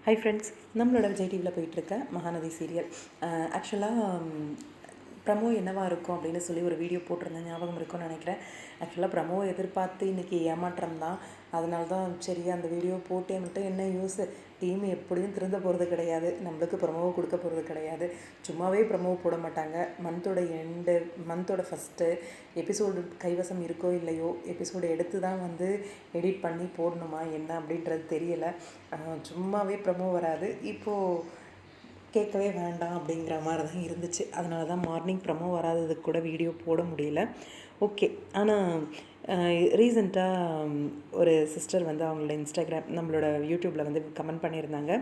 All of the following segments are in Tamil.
ஹை ஃப்ரெண்ட்ஸ், நம்மளோட விஜய் டிவியில் போயிட்டுருக்க மகாநதி சீரியல் ஆக்சுவலாக ப்ரமோ என்னவாக இருக்கும் அப்படின்னு சொல்லி ஒரு வீடியோ போட்டிருந்தேன், ஞாபகம் இருக்கும்னு நினைக்கிறேன். ஆக்சுவலாக ப்ரமோ எதிர்பார்த்து இன்றைக்கி ஏமாற்றம் தான். அதனால தான் சரி அந்த வீடியோ போட்டே மட்டும் என்ன யூஸு, டீம் எப்படியும் திருந்த போகிறது கிடையாது, நம்மளுக்கு ப்ரமோவை கொடுக்க போகிறது கிடையாது. சும்மாவே ப்ரமோ போட மாட்டாங்க. மந்தோட ஃபஸ்ட்டு எபிசோடு கைவசம் இருக்கோ இல்லையோ, எபிசோடு எடுத்து தான் எடிட் பண்ணி போடணுமா என்ன அப்படின்றது தெரியலை. சும்மாவே ப்ரமோ வராது. இப்போது கேட்கவே வேண்டாம் அப்படிங்கிற மாதிரி தான் இருந்துச்சு. அதனால தான் மார்னிங் ப்ரமோ வராததுக்கு கூட வீடியோ போட முடியல. ஓகே, ஆனால் ரீசெண்டாக ஒரு சிஸ்டர் அவங்களோட இன்ஸ்டாகிராம் நம்மளோட யூடியூப்பில் கமெண்ட் பண்ணியிருந்தாங்க.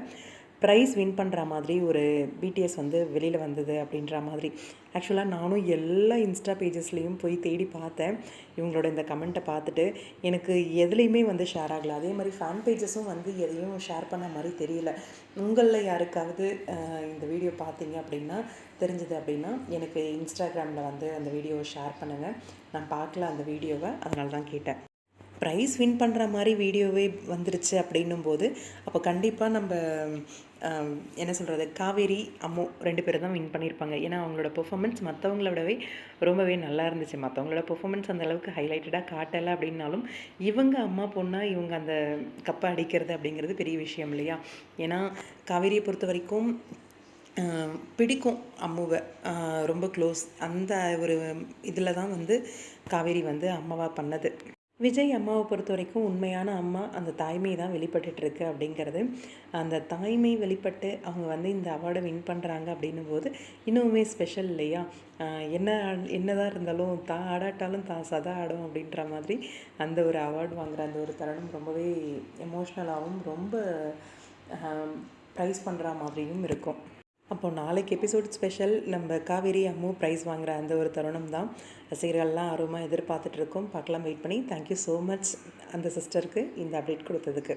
ப்ரைஸ் வின் பண்ணுற மாதிரி ஒரு பிடிஎஸ் வெளியில் வந்தது அப்படின்ற மாதிரி. ஆக்சுவலாக நானும் எல்லா இன்ஸ்டா பேஜஸ்லேயும் போய் தேடி பார்த்தேன். இவங்களோட இந்த கமெண்ட்டை பார்த்துட்டு எனக்கு எதுலேயுமே ஷேர் ஆகலை. அதே மாதிரி ஃபேன் பேஜஸும் எதையும் ஷேர் பண்ண மாதிரி தெரியல. உங்களில் யாருக்காவது இந்த வீடியோ பார்த்தீங்க அப்படின்னா, தெரிஞ்சது அப்படின்னா எனக்கு இன்ஸ்டாகிராமில் அந்த வீடியோவை ஷேர் பண்ணுங்கள். நான் பார்க்கல அந்த வீடியோவை, அதனால தான் கேட்டேன். ப்ரைஸ் வின் பண்ணுற மாதிரி வீடியோவே வந்துருச்சு அப்படின்னும்போது அப்போ கண்டிப்பாக நம்ம என்ன சொல்கிறது, காவேரி அம்மு 2 பேரும் தான் வின் பண்ணியிருப்பாங்க. ஏன்னா அவங்களோட பெர்ஃபார்மன்ஸ் மற்றவங்கள விடவே ரொம்பவே நல்லா இருந்துச்சு. மற்றவங்களோட பெர்ஃபார்மன்ஸ் அந்தளவுக்கு ஹைலைட்டடாக காட்டலை அப்படின்னாலும், இவங்க அம்மா பொண்ணாக இவங்க அந்த கப்பை அடிக்கிறது அப்படிங்கிறது பெரிய விஷயம் இல்லையா? ஏன்னா காவேரியை பொறுத்த வரைக்கும் பிடிக்கும் அம்முவை, ரொம்ப க்ளோஸ். அந்த ஒரு இதில் தான் காவேரி அம்மாவாக பண்ணது. விஜய் அம்மாவை பொறுத்த வரைக்கும் உண்மையான அம்மா அந்த தாய்மை தான் வெளிப்பட்டுருக்கு அப்படிங்கிறது. அந்த தாய்மை வெளிப்பட்டு அவங்க இந்த அவார்டை வின் பண்ணுறாங்க அப்படின்னும் போது இன்னுமே ஸ்பெஷல் இல்லையா? என்னதான் இருந்தாலும் தான் ஆடாட்டாலும் தான் சதா ஆடும் அப்படின்ற மாதிரி அந்த ஒரு அவார்டு வாங்குகிற அந்த ஒரு தருணம் ரொம்பவே எமோஷ்னலாகவும் ரொம்ப ப்ரைஸ் பண்ணுற மாதிரியும் இருக்கும். அப்போது நாளைக்கு எபிசோட் ஸ்பெஷல் நம்ம காவேரி அம்மு ப்ரைஸ் வாங்குகிற அந்த ஒரு தருணம் தான் ரசிகர்கள்லாம் ஆர்வமாக எதிர்பார்த்துட்ருக்கோம். பார்க்கலாம், வெயிட் பண்ணி. தேங்க்யூ ஸோ மச் அந்த சிஸ்டருக்கு இந்த அப்டேட் கொடுத்ததுக்கு.